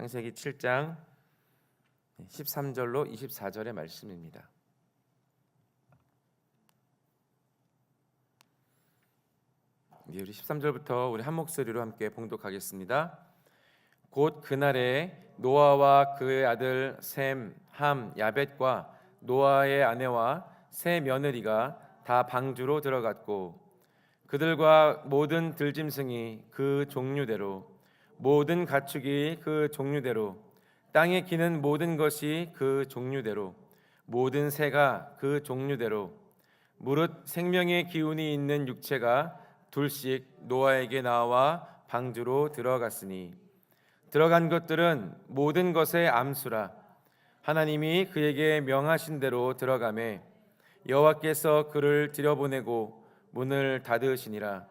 창세기 7장 13절로 24절의 말씀입니다. 우리 13절부터 우리 한 목소리로 함께 봉독하겠습니다. 곧 그날에 노아와 그의 아들 셈, 함, 야벳과 노아의 아내와 세 며느리가 다 방주로 들어갔고 그들과 모든 들짐승이 그 종류대로 모든 가축이 그 종류대로 땅에 기는 모든 것이 그 종류대로 모든 새가 그 종류대로 무릇 생명의 기운이 있는 육체가 둘씩 노아에게 나와 방주로 들어갔으니 들어간 것들은 모든 것의 암수라. 하나님이 그에게 명하신 대로 들어가매 여호와께서 그를 들여보내고 문을 닫으시니라.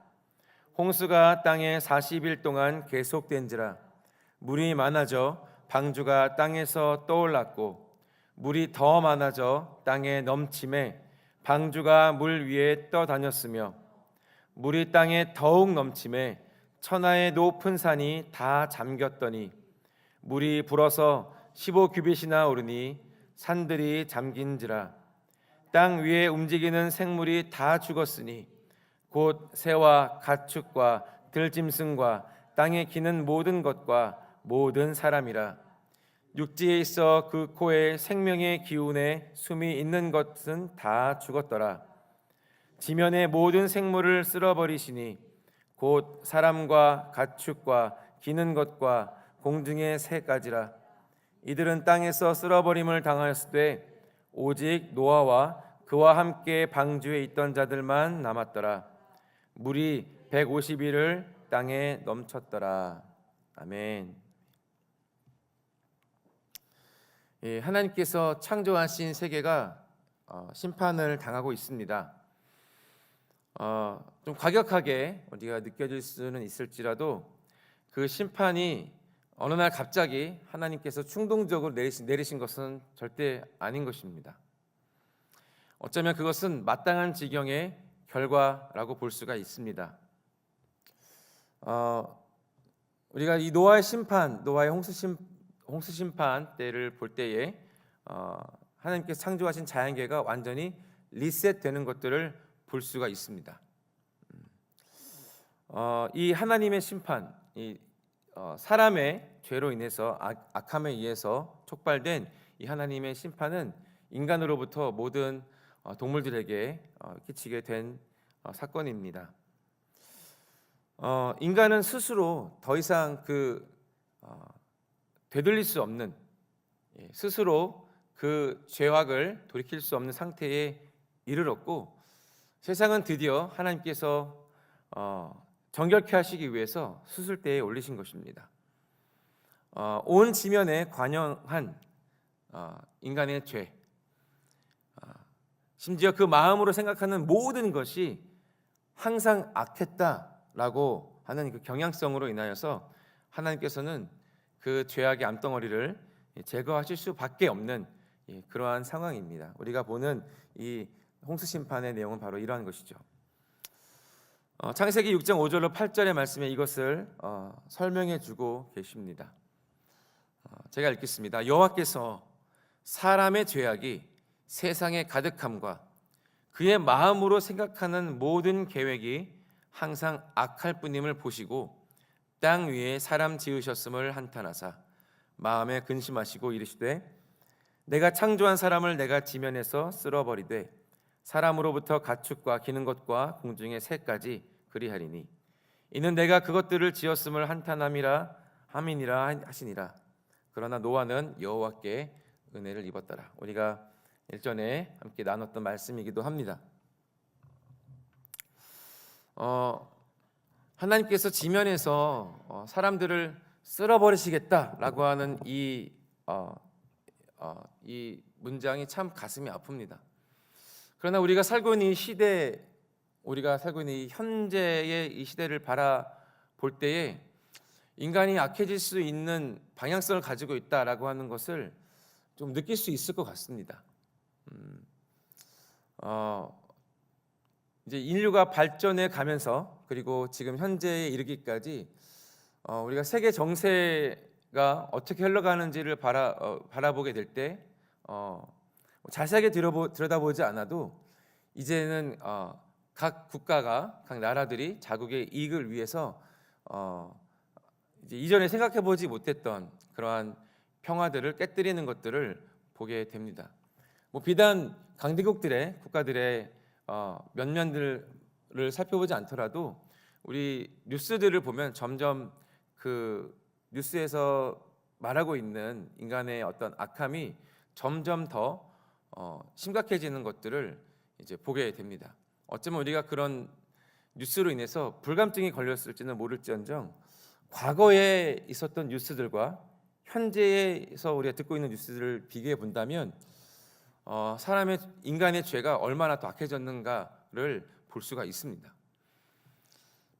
홍수가 땅에 40일 동안 계속된지라. 물이 많아져 방주가 땅에서 떠올랐고 물이 더 많아져 땅에 넘침에 방주가 물 위에 떠다녔으며 물이 땅에 더욱 넘침에 천하의 높은 산이 다 잠겼더니 물이 불어서 15규빗이나 오르니 산들이 잠긴지라. 땅 위에 움직이는 생물이 다 죽었으니 곧 새와 가축과 들짐승과 땅에 기는 모든 것과 모든 사람이라. 육지에 있어 그 코에 생명의 기운에 숨이 있는 것은 다 죽었더라. 지면의 모든 생물을 쓸어버리시니 곧 사람과 가축과 기는 것과 공중의 새까지라. 이들은 땅에서 쓸어버림을 당하였을 때 오직 노아와 그와 함께 방주에 있던 자들만 남았더라. 물이 150일을 땅에 넘쳤더라. 아멘. 하나님께서 창조하신 세계가 심판을 당하고 있습니다. 좀 과격하게 우리가 느껴질 수는 있을지라도 그 심판이 어느 날 갑자기 하나님께서 충동적으로 내리신 것은 절대 아닌 것입니다. 어쩌면 그것은 마땅한 지경의 결과라고 볼 수가 있습니다. 우리가 이 노아의 심판, 노아의 홍수 심판 때를 볼 때에 하나님께서 창조하신 자연계가 완전히 리셋되는 것들을 볼 수가 있습니다. 이 하나님의 심판, 사람의 죄로 인해서 악함에 의해서 촉발된 이 하나님의 심판은 인간으로부터 모든 동물들에게 끼치게 된 사건입니다. 인간은 스스로 더 이상 되돌릴 수 없는, 스스로 그 죄악을 돌이킬 수 없는 상태에 이르렀고 세상은 드디어 하나님께서 정결케 하시기 위해서 수술대에 올리신 것입니다. 온 지면에 관영한 인간의 죄, 심지어 그 마음으로 생각하는 모든 것이 항상 악했다라고 하는 그 경향성으로 인하여서 하나님께서는 그 죄악의 암덩어리를 제거하실 수밖에 없는 그러한 상황입니다. 우리가 보는 이 홍수 심판의 내용은 바로 이러한 것이죠. 창세기 6장 5절로 8절의 말씀에 이것을 설명해 주고 계십니다. 제가 읽겠습니다. 여호와께서 사람의 죄악이 세상에 가득함과 그의 마음으로 생각하는 모든 계획이 항상 악할 뿐임을 보시고 땅 위에 사람 지으셨음을 한탄하사 마음에 근심하시고 이르시되 내가 창조한 사람을 내가 지면에서 쓸어버리되 사람으로부터 가축과 기는 것과 공중의 새까지 그리하리니 이는 내가 그것들을 지었음을 한탄함이라 함이니라 하시니라. 그러나 노아는 여호와께 은혜를 입었더라. 우리가 일전에 함께 나눴던 말씀이기도 합니다. 하나님께서 지면에서 사람들을 쓸어버리시겠다라고 하는 이 문장이 참 가슴이 아픕니다. 그러나 우리가 살고 있는 이 시대, 우리가 살고 있는 이 현재의 이 시대를 바라볼 때에 인간이 악해질 수 있는 방향성을 가지고 있다라고 하는 것을 좀 느낄 수 있을 것 같습니다. 이제 인류가 발전해 가면서 그리고 지금 현재에 이르기까지 우리가 세계 정세에 어떻게 흘러가는지를 바라보게 될 때 자세하게 들여다보지 않아도 이제는 각 국가가, 각 나라들이 자국의 이익을 위해서 이제 이전에 생각해보지 못했던 그러한 평화들을 깨뜨리는 것들을 보게 됩니다. 뭐 비단 강대국들의 국가들의 면면들을 살펴보지 않더라도 우리 뉴스들을 보면 점점 그 뉴스에서 말하고 있는 인간의 어떤 악함이 점점 더 심각해지는 것들을 이제 보게 됩니다. 어쩌면 우리가 그런 뉴스로 인해서 불감증이 걸렸을지는 모를지언정 과거에 있었던 뉴스들과 현재에서 우리가 듣고 있는 뉴스들을 비교해 본다면 인간의 죄가 얼마나 더 악해졌는가를 볼 수가 있습니다.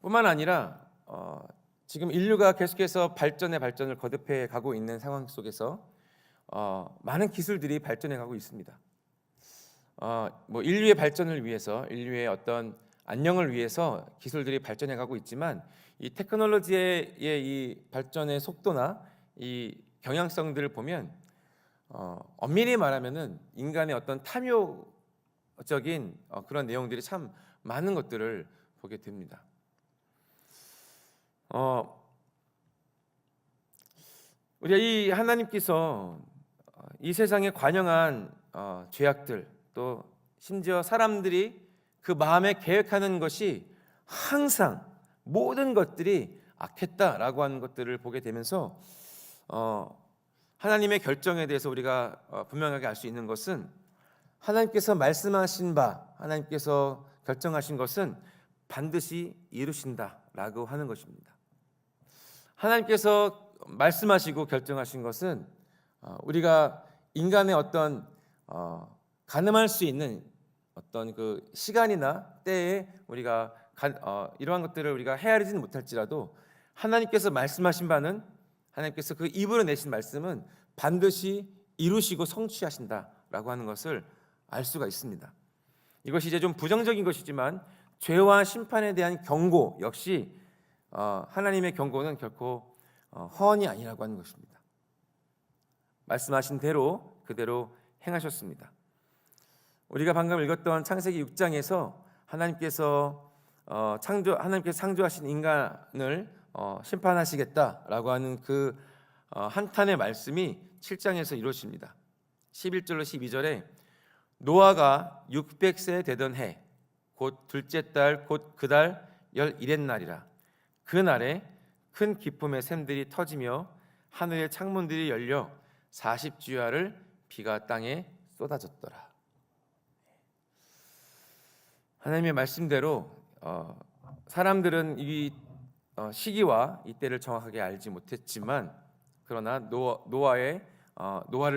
뿐만 아니라 지금 인류가 계속해서 발전을 거듭해 가고 있는 상황 속에서 많은 기술들이 발전해 가고 있습니다. 뭐 인류의 발전을 위해서, 인류의 어떤 안녕을 위해서 기술들이 발전해 가고 있지만 이 테크놀로지의 이 발전의 속도나 이 경향성들을 보면 엄밀히 말하면은 인간의 어떤 탐욕적인 그런 내용들이 참 많은 것들을 보게 됩니다. 우리가 이 하나님께서 이 세상에 관영한 죄악들, 또 심지어 사람들이 그 마음에 계획하는 것이 항상 모든 것들이 악했다라고 하는 것들을 보게 되면서 하나님의 결정에 대해서 우리가 분명하게 알 수 있는 것은 하나님께서 말씀하신 바, 하나님께서 결정하신 것은 반드시 이루신다라고 하는 것입니다. 하나님께서 말씀하시고 결정하신 것은 우리가 인간의 어떤 가늠할 수 있는 어떤 그 시간이나 때에 우리가 이러한 것들을 우리가 헤아리지는 못할지라도 하나님께서 말씀하신 바는, 하나님께서 그 입으로 내신 말씀은 반드시 이루시고 성취하신다라고 하는 것을 알 수가 있습니다. 이것이 이제 좀 부정적인 것이지만 죄와 심판에 대한 경고 역시 하나님의 경고는 결코 허언이 아니라고 하는 것입니다. 말씀하신 대로 그대로 행하셨습니다. 우리가 방금 읽었던 창세기 6장에서 하나님께서 창조하신 인간을 심판하시겠다라고 하는 그 한탄의 말씀이 7장에서 이루어집니다. 11절로 12절에 노아가 600세 되던 해 곧 둘째 달 곧 그 달 11의 날이라. 그 날에 큰 기쁨의 샘들이 터지며 하늘의 창문들이 열려 40주야를 비가 땅에 쏟아졌더라. 하나님의 말씀대로 사람들은 이 시기와 이때를 정확하게 알지 못했지만 그러나 노아를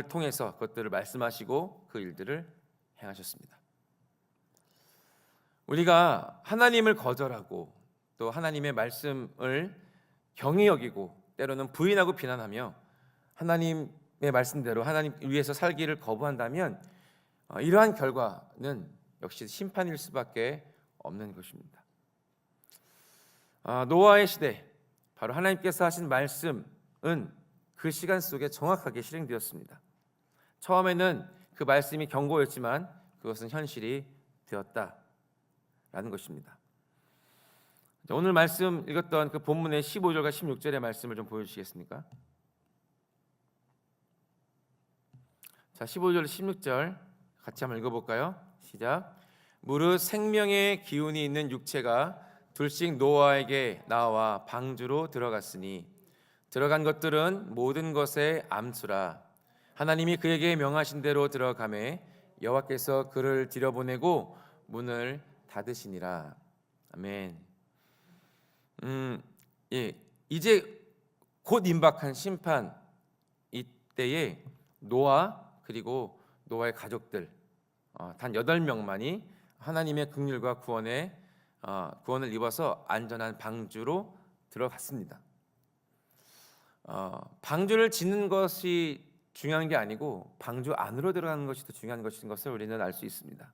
통해서 그것들을 말씀하시고 그 일들을 행하셨습니다. 우리가 하나님을 거절하고 또 하나님의 말씀을 경히 여기고 때로는 부인하고 비난하며 하나님의 말씀대로 하나님 위해서 살기를 거부한다면 이러한 결과는 역시 심판일 수밖에 없는 것입니다. 노아의 시대, 바로 하나님께서 하신 말씀은 그 시간 속에 정확하게 실행되었습니다. 처음에는 그 말씀이 경고였지만 그것은 현실이 되었다라는 것입니다. 오늘 말씀 읽었던 그 본문의 15절과 16절의 말씀을 좀 보여주시겠습니까? 자, 15절, 16절 같이 한번 읽어볼까요? 시작. 무릇 생명의 기운이 있는 육체가 둘씩 노아에게 나와 방주로 들어갔으니 들어간 것들은 모든 것의 암수라. 하나님이 그에게 명하신 대로 들어가매 여호와께서 그를 들여보내고 문을 닫으시니라. 아멘. 이제 곧 임박한 심판 이때에 노아 그리고 노아의 가족들 단 8명만이 하나님의 긍휼과 구원을 입어서 안전한 방주로 들어갔습니다. 방주를 짓는 것이 중요한 게 아니고 방주 안으로 들어가는 것이 더 중요한 것인 것을 우리는 알 수 있습니다.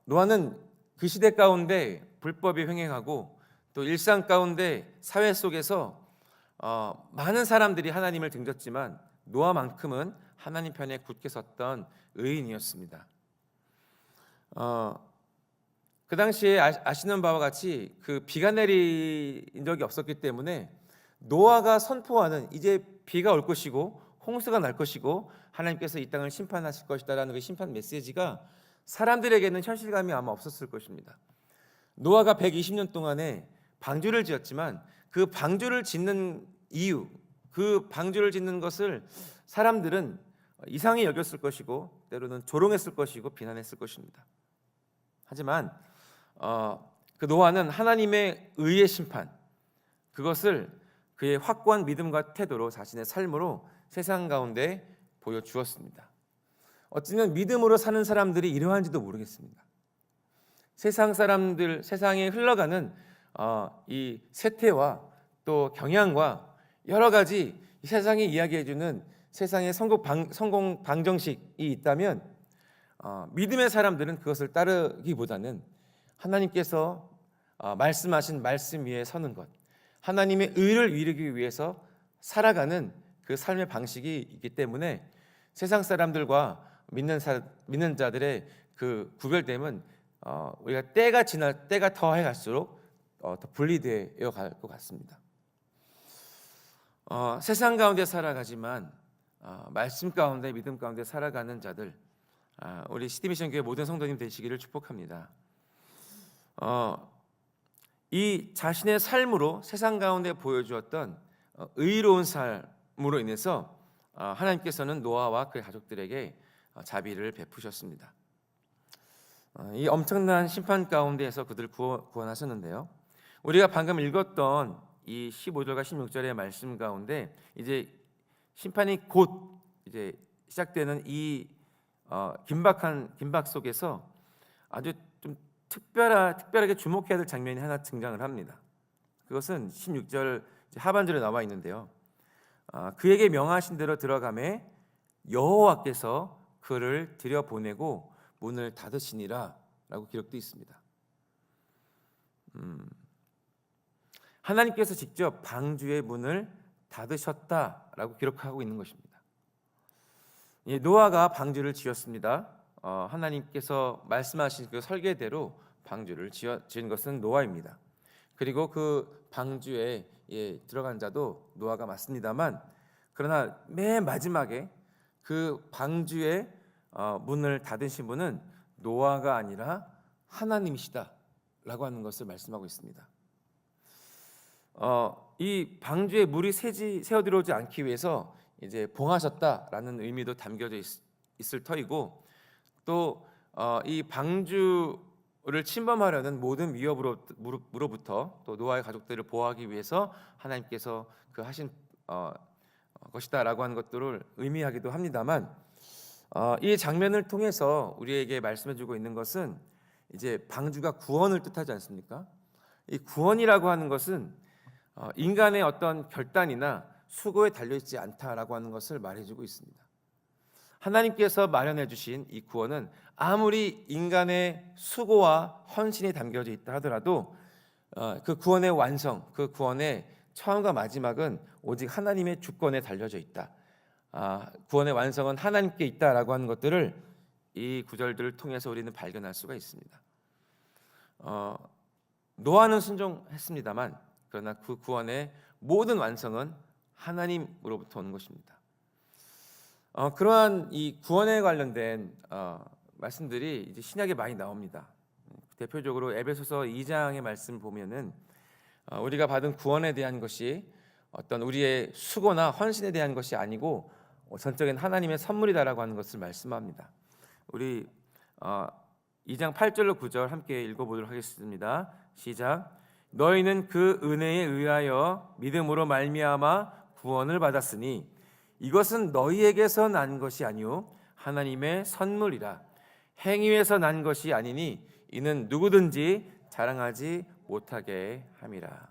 노아는 그 시대 가운데 불법이 횡행하고 또 일상 가운데 사회 속에서 많은 사람들이 하나님을 등졌지만 노아만큼은 하나님 편에 굳게 섰던 의인이었습니다. 그 당시에 아시는 바와 같이 그 비가 내린 적이 없었기 때문에 노아가 선포하는 이제 비가 올 것이고 홍수가 날 것이고 하나님께서 이 땅을 심판하실 것이다라는 그 심판 메시지가 사람들에게는 현실감이 아마 없었을 것입니다. 노아가 120년 동안에 방주를 지었지만 그 방주를 짓는 이유, 그 방주를 짓는 것을 사람들은 이상히 여겼을 것이고 때로는 조롱했을 것이고 비난했을 것입니다. 하지만 그 노아는 하나님의 의의 심판, 그것을 그의 확고한 믿음과 태도로 자신의 삶으로 세상 가운데 보여주었습니다. 어쩌면 믿음으로 사는 사람들이 이러한지도 모르겠습니다. 세상 사람들, 세상에 흘러가는 이 세태와 또 경향과 여러 가지 이 세상이 이야기해주는 세상의 성공 방정식이 있다면 믿음의 사람들은 그것을 따르기보다는 하나님께서 말씀하신 말씀 위에 서는 것, 하나님의 의를 이루기 위해서 살아가는 그 삶의 방식이 있기 때문에 세상 사람들과 믿는 자들의 그 구별됨은 우리가 때가 더해 갈수록 더 분리되어 갈 것 같습니다. 세상 가운데 살아가지만 말씀 가운데 믿음 가운데 살아가는 자들, 우리 시티미션 교회 모든 성도님 되시기를 축복합니다. 이 자신의 삶으로 세상 가운데 보여주었던 의로운 삶으로 인해서 하나님께서는 노아와 그의 가족들에게 자비를 베푸셨습니다. 이 엄청난 심판 가운데에서 그들을 구원하셨는데요. 우리가 방금 읽었던 이 15절과 16절의 말씀 가운데 이제 심판이 곧 이제 시작되는 이 긴박 속에서 아주 좀 특별하게 주목해야 될 장면이 하나 등장을 합니다. 그것은 16절 하반절에 나와 있는데요. 그에게 명하신 대로 들어가매 여호와께서 그를 들여보내고 문을 닫으시니라 라고 기록되어 있습니다. 하나님께서 직접 방주의 문을 닫으셨다라고 기록하고 있는 것입니다. 노아가 방주를 지었습니다. 하나님께서 말씀하신 그 설계대로 방주를 지은 것은 노아입니다. 그리고 그 방주에 들어간 자도 노아가 맞습니다만, 그러나 맨 마지막에 그 방주의 문을 닫으신 분은 노아가 아니라 하나님이시다라고 하는 것을 말씀하고 있습니다. 이 방주에 물이 새어 들어오지 않기 위해서 이제 봉하셨다라는 의미도 담겨져 있을 터이고, 또 이 방주를 침범하려는 모든 위협으로부터 또 노아의 가족들을 보호하기 위해서 하나님께서 그 하신 것이다라고 하는 것들을 의미하기도 합니다만, 이 장면을 통해서 우리에게 말씀해주고 있는 것은 이제 방주가 구원을 뜻하지 않습니까? 이 구원이라고 하는 것은 인간의 어떤 결단이나 수고에 달려있지 않다라고 하는 것을 말해주고 있습니다. 하나님께서 마련해 주신 이 구원은 아무리 인간의 수고와 헌신이 담겨져 있다 하더라도 그 구원의 완성, 그 구원의 처음과 마지막은 오직 하나님의 주권에 달려져 있다. 구원의 완성은 하나님께 있다라고 하는 것들을 이 구절들을 통해서 우리는 발견할 수가 있습니다. 노아는 순종했습니다만, 그러나 그 구원의 모든 완성은 하나님으로부터 오는 것입니다. 그러한 이 구원에 관련된 말씀들이 이제 신약에 많이 나옵니다. 대표적으로 에베소서 2장의 말씀 보면은 우리가 받은 구원에 대한 것이 어떤 우리의 수고나 헌신에 대한 것이 아니고 전적인 하나님의 선물이다라고 하는 것을 말씀합니다. 우리 2장 8절로 9절 함께 읽어보도록 하겠습니다. 시작. 너희는 그 은혜에 의하여 믿음으로 말미암아 구원을 받았으니 이것은 너희에게서 난 것이 아니요 하나님의 선물이라. 행위에서 난 것이 아니니 이는 누구든지 자랑하지 못하게 함이라.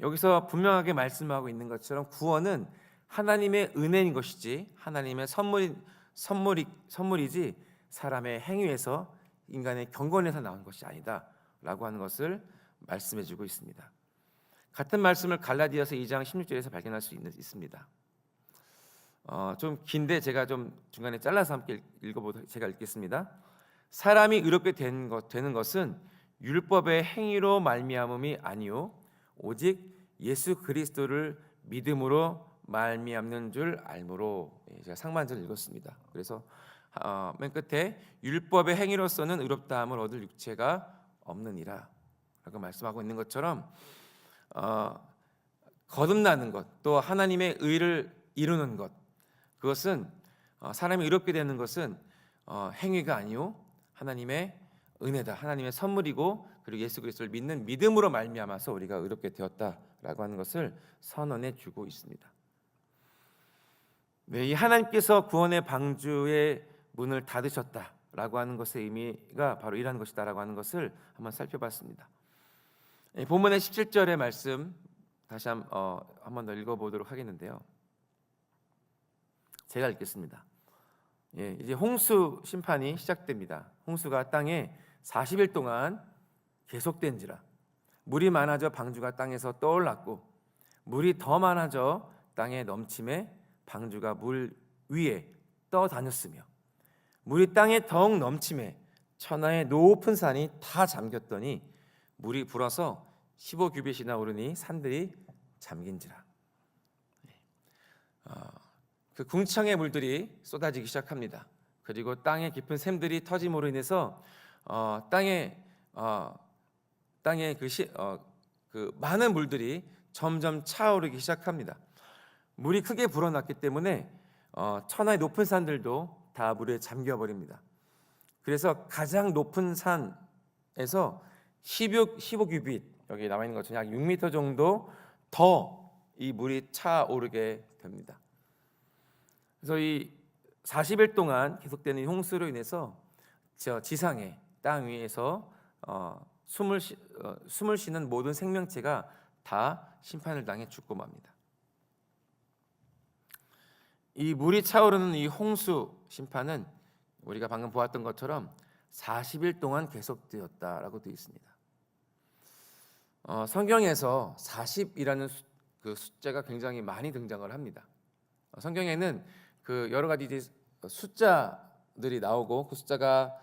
여기서 분명하게 말씀하고 있는 것처럼 구원은 하나님의 은혜인 것이지 하나님의 선물이지 사람의 행위에서 인간의 경건에서 나온 것이 아니다라고 하는 것을 말씀해주고 있습니다. 같은 말씀을 갈라디아서 2장 16절에서 발견할 수 있습니다. 좀 긴데 제가 좀 중간에 잘라서 함께 읽어보도록 제가 읽겠습니다. 사람이 의롭게 되는 것은 율법의 행위로 말미암음이 아니요 오직 예수 그리스도를 믿음으로 말미암는 줄 알므로. 제가 상반절 읽었습니다. 그래서 맨 끝에 율법의 행위로서는 의롭다함을 얻을 육체가 없느니라 라고 말씀하고 있는 것처럼 거듭나는 것, 또 하나님의 의를 이루는 것, 그것은 사람이 의롭게 되는 것은 행위가 아니요 하나님의 은혜다, 하나님의 선물이고, 그리고 예수 그리스도를 믿는 믿음으로 말미암아서 우리가 의롭게 되었다라고 하는 것을 선언해 주고 있습니다. 네, 이 하나님께서 구원의 방주의 문을 닫으셨다라고 하는 것의 의미가 바로 이러한 것이다라고 하는 것을 한번 살펴봤습니다. 본문의 17절의 말씀 다시 한 번 더 읽어보도록 하겠는데요. 제가 읽겠습니다. 이제 홍수 심판이 시작됩니다. 홍수가 땅에 40일 동안 계속된지라 물이 많아져 방주가 땅에서 떠올랐고 물이 더 많아져 땅에 넘침에 방주가 물 위에 떠다녔으며 물이 땅에 더욱 넘침에 천하의 높은 산이 다 잠겼더니 물이 불어서 15규빗이나 오르니 산들이 잠긴지라. 그 궁창의 물들이 쏟아지기 시작합니다. 그리고 땅의 깊은 샘들이 터짐으로 인해서 땅에 그 많은 물들이 점점 차오르기 시작합니다. 물이 크게 불어났기 때문에 천하의 높은 산들도 다 물에 잠겨버립니다. 그래서 가장 높은 산에서 15규빗, 여기 나와 있는 것처럼 약 6m 정도 더 이 물이 차오르게 됩니다. 그래서 이 40일 동안 계속되는 홍수로 인해서 지상에, 땅 위에서 숨을 쉬는 모든 생명체가 다 심판을 당해 죽고 맙니다. 이 물이 차오르는 이 홍수 심판은 우리가 방금 보았던 것처럼 40일 동안 계속되었다라고 되어 있습니다. 성경에서 40이라는 그 숫자가 굉장히 많이 등장을 합니다. 성경에는 그 여러 가지 이제 숫자들이 나오고 그 숫자가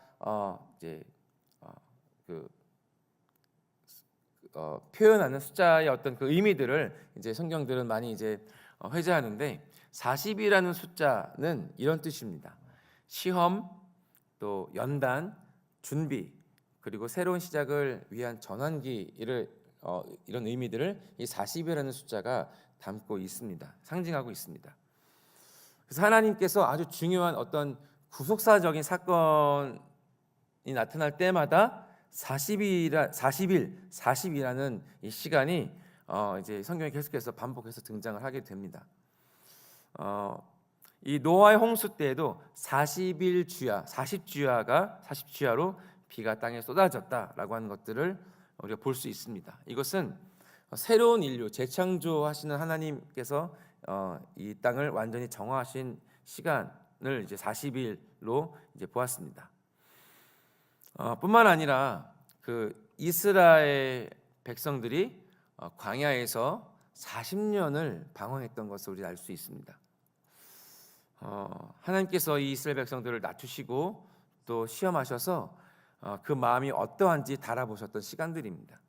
표현하는 숫자의 어떤 그 의미들을 이제 성경들은 많이 이제 회자하는데 40이라는 숫자는 이런 뜻입니다. 시험, 또 연단, 준비, 그리고 새로운 시작을 위한 전환기를 이런 의미들을 이 40이라는 숫자가 담고 있습니다. 상징하고 있습니다. 그래서 하나님께서 아주 중요한 어떤 구속사적인 사건이 나타날 때마다 40이라는 이 시간이 이제 성경에 계속해서 반복해서 등장을 하게 됩니다. 이 노아의 홍수 때에도 40주야로 비가 땅에 쏟아졌다라고 하는 것들을 우리가 볼 수 있습니다. 이것은 새로운 인류 재창조하시는 하나님께서 이 땅을 완전히 정화하신 시간을 이제 40일로 이제 보았습니다. 뿐만 아니라 그 이스라엘 백성들이 광야에서 40년을 방황했던 것을 우리 알 수 있습니다. 하나님께서 이 이스라엘 백성들을 낮추시고 또 시험하셔서 그 마음이 어떠한지 달아보셨던 시간들입니다.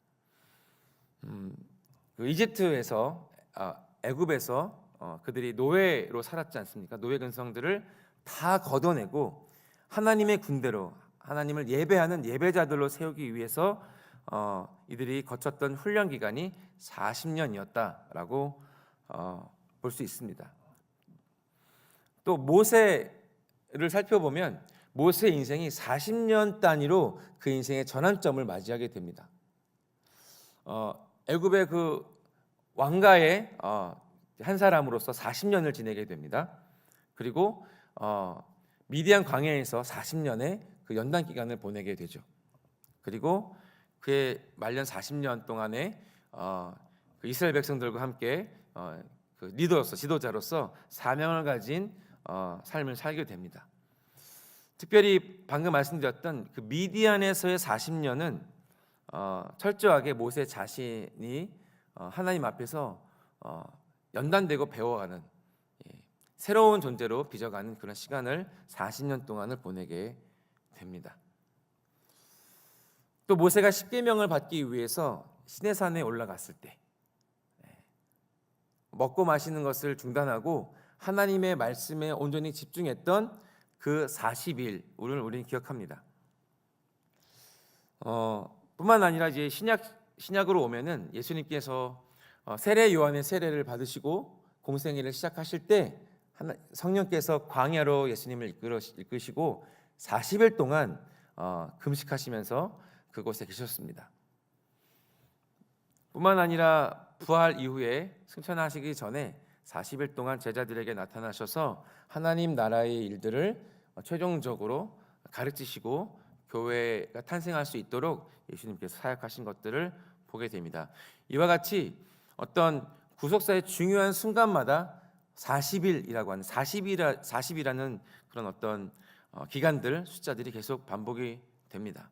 그 이집트에서 애굽에서 그들이 노예로 살았지 않습니까? 노예 근성들을 다 걷어내고 하나님의 군대로, 하나님을 예배하는 예배자들로 세우기 위해서 이들이 거쳤던 훈련 기간이 40년이었다라고 볼 수 있습니다. 또 모세를 살펴보면 모세 인생이 40년 단위로 그 인생의 전환점을 맞이하게 됩니다. 애굽의 그 왕가의 한 사람으로서 40년을 지내게 됩니다. 그리고 미디안 광야에서 40년의 그 연단 기간을 보내게 되죠. 그리고 그의 말년 40년 동안에 그 이스라엘 백성들과 함께 그 리더로서, 지도자로서 사명을 가진 삶을 살게 됩니다. 특별히 방금 말씀드렸던 그 미디안에서의 40년은 철저하게 모세 자신이 하나님 앞에서 연단되고 배워가는, 새로운 존재로 빚어가는 그런 시간을 40년 동안을 보내게 됩니다. 또 모세가 십계명을 받기 위해서 시내산에 올라갔을 때 먹고 마시는 것을 중단하고 하나님의 말씀에 온전히 집중했던 그 40일 우리는 기억합니다. 뿐만 아니라 이제 신약으로 오면은 예수님께서 세례 요한의 세례를 받으시고 공생애를 시작하실 때 성령께서 광야로 예수님을 이끄시고 40일 동안 금식하시면서 그곳에 계셨습니다. 뿐만 아니라 부활 이후에 승천하시기 전에 40일 동안 제자들에게 나타나셔서 하나님 나라의 일들을 최종적으로 가르치시고 교회가 탄생할 수 있도록 예수님께서 사역하신 것들을 보게 됩니다. 이와 같이 어떤 구속사의 중요한 순간마다 40일이라고 하는 40이라는 그런 어떤 기간들, 숫자들이 계속 반복이 됩니다.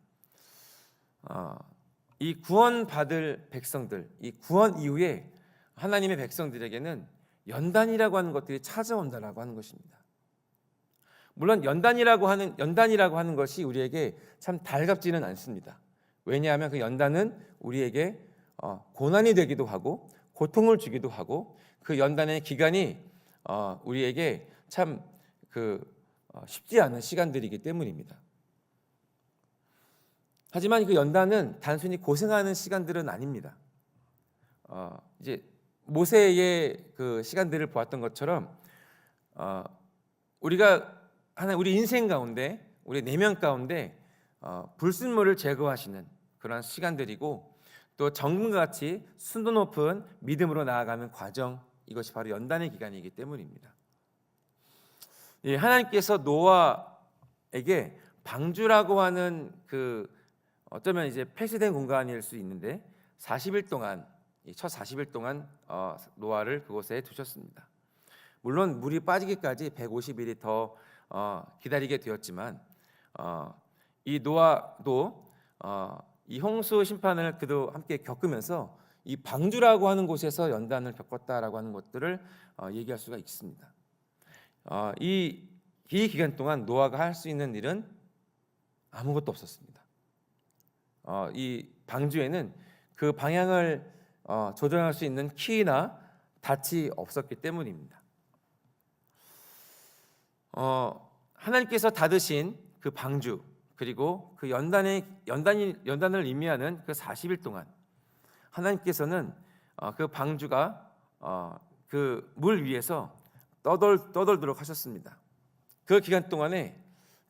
이 구원받을 백성들, 이 구원 이후에 하나님의 백성들에게는 연단이라고 하는 것들이 찾아온다라고 하는 것입니다. 물론 연단이라고 하는 것이 우리에게 참 달갑지는 않습니다. 왜냐하면 그 연단은 우리에게 고난이 되기도 하고 고통을 주기도 하고 그 연단의 기간이 우리에게 참 쉽지 않은 시간들이기 때문입니다. 하지만 그 연단은 단순히 고생하는 시간들은 아닙니다. 이제 모세의 그 시간들을 보았던 것처럼 우리 인생 가운데, 우리 내면 가운데 불순물을 제거하시는 그런 시간들이고, 또 정금과 같이 순도 높은 믿음으로 나아가는 과정, 이것이 바로 연단의 기간이기 때문입니다. 하나님께서 노아에게 방주라고 하는 어쩌면 이제 폐쇄된 공간일 수 있는데 40일 동안, 첫 40일 동안 노아를 그곳에 두셨습니다. 물론 물이 빠지기까지 150일이 더 기다리게 되었지만 이 노아도 이 홍수 심판을 그도 함께 겪으면서 이 방주라고 하는 곳에서 연단을 겪었다라고 하는 것들을 얘기할 수가 있습니다. 이 기간 동안 노아가 할 수 있는 일은 아무것도 없었습니다. 이 방주에는 그 방향을 조정할 수 있는 키나 닻이 없었기 때문입니다. 하나님께서 닫으신 그 방주, 그리고 그 연단을 의미하는 그 40일 동안 하나님께서는 그 방주가 그 물 위에서 떠돌도록 하셨습니다. 그 기간 동안에,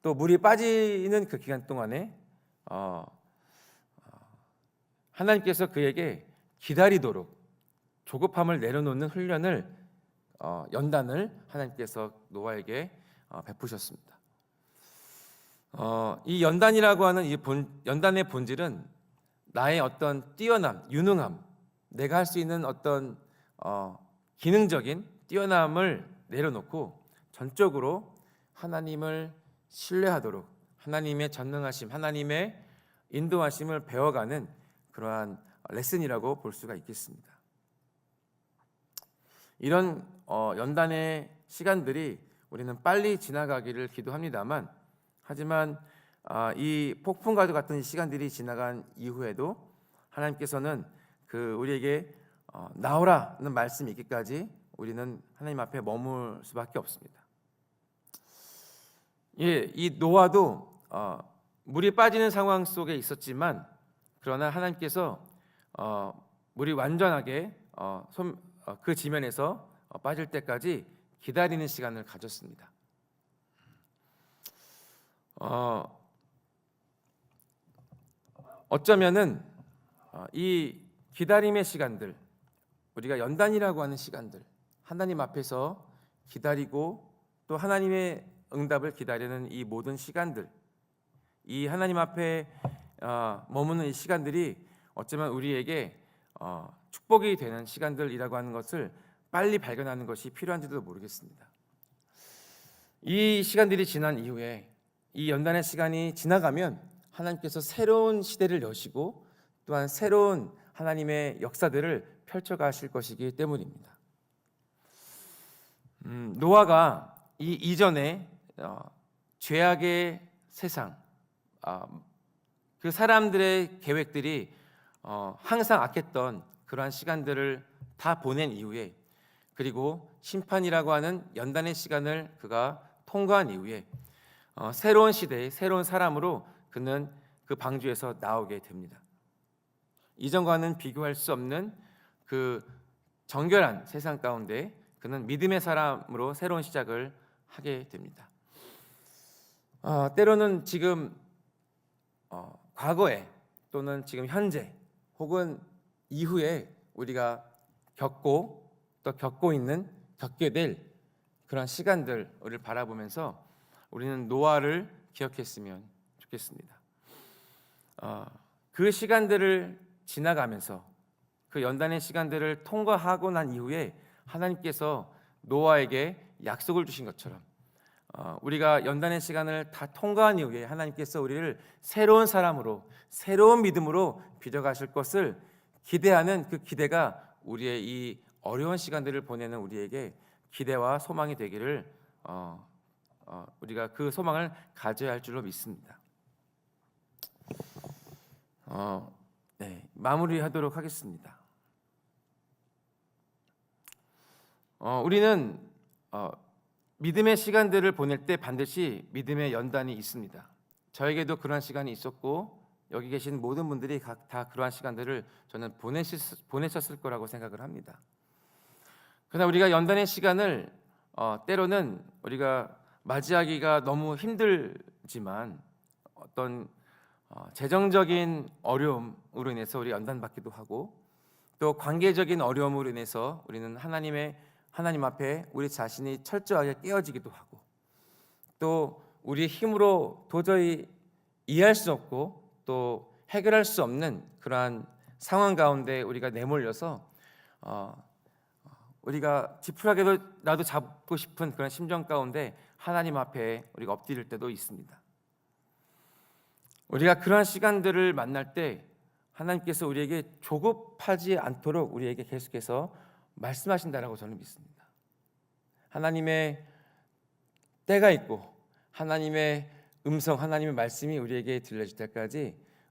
또 물이 빠지는 그 기간 동안에 하나님께서 그에게 기다리도록 조급함을 내려놓는 훈련을, 연단을 하나님께서 노아에게 베푸셨습니다. 이 연단이라고 하는 연단의 본질은 나의 어떤 뛰어남, 유능함, 내가 할 수 있는 어떤 기능적인 뛰어남을 내려놓고 전적으로 하나님을 신뢰하도록, 하나님의 전능하심, 하나님의 인도하심을 배워가는 그러한 레슨이라고 볼 수가 있겠습니다. 이런 연단의 시간들이 우리는 빨리 지나가기를 기도합니다만, 하지만 이 폭풍과 같은 시간들이 지나간 이후에도 하나님께서는 우리에게 나오라는 말씀이 있기까지 우리는 하나님 앞에 머물 수밖에 없습니다. 이 노아도 물이 빠지는 상황 속에 있었지만, 그러나 하나님께서 물이 완전하게 그 지면에서 빠질 때까지 기다리는 시간을 가졌습니다. 어쩌면은 이 기다림의 시간들, 우리가 연단이라고 하는 시간들, 하나님 앞에서 기다리고 또 하나님의 응답을 기다리는 이 모든 시간들, 이 하나님 앞에 머무는 이 시간들이 어쩌면 우리에게 축복이 되는 시간들이라고 하는 것을 빨리 발견하는 것이 필요한지도 모르겠습니다. 이 시간들이 지난 이후에, 이 연단의 시간이 지나가면 하나님께서 새로운 시대를 여시고 또한 새로운 하나님의 역사들을 펼쳐가실 것이기 때문입니다. 노아가 이 이전에 죄악의 세상, 그 사람들의 계획들이 항상 악했던 그러한 시간들을 다 보낸 이후에, 그리고 심판이라고 하는 연단의 시간을 그가 통과한 이후에 새로운 시대의 새로운 사람으로 그는 그 방주에서 나오게 됩니다. 이전과는 비교할 수 없는 그 정결한 세상 가운데 그는 믿음의 사람으로 새로운 시작을 하게 됩니다. 때로는 지금 과거에 또는 지금 현재 혹은 이후에 우리가 겪고 또 겪게 될 그런 시간들을 바라보면서 우리는 노아를 기억했으면 좋겠습니다. 그 시간들을 지나가면서 그 연단의 시간들을 통과하고 난 이후에 하나님께서 노아에게 약속을 주신 것처럼 우리가 연단의 시간을 다 통과한 이후에 하나님께서 우리를 새로운 사람으로, 새로운 믿음으로 빚어가실 것을 기대하는 그 기대가 우리의 이 어려운 시간들을 보내는 우리에게 기대와 소망이 되기를 우리가 그 소망을 가져야 할 줄로 믿습니다. 마무리하도록 하겠습니다. 우리는 믿음의 시간들을 보낼 때 반드시 믿음의 연단이 있습니다. 저에게도 그러한 시간이 있었고 여기 계신 모든 분들이 다 그러한 시간들을 저는 보내셨을 거라고 생각을 합니다. 그러나 우리가 연단의 시간을 때로는 우리가 맞이하기가 너무 힘들지만 어떤 재정적인 어려움으로 인해서 우리 연단받기도 하고 또 관계적인 어려움으로 인해서 우리는 하나님 앞에 우리 자신이 철저하게 깨어지기도 하고 또 우리의 힘으로 도저히 이해할 수 없고 또 해결할 수 없는 그러한 상황 가운데 우리가 내몰려서 우리가 지푸라기라도 잡고 싶은 그런 심정 가운데 하나님 앞에 우리가 엎드릴 때도 있습니다. 우리가 그러한 시간들을 만날 때 하나님께서 우리에게 조급하지 않도록 우리에게 계속해서 말씀하신다라고 저는 믿습니다. 하나님의 때가 있고 하나님의 음성, 하나님의 말씀이 우리에게 들려질 때까지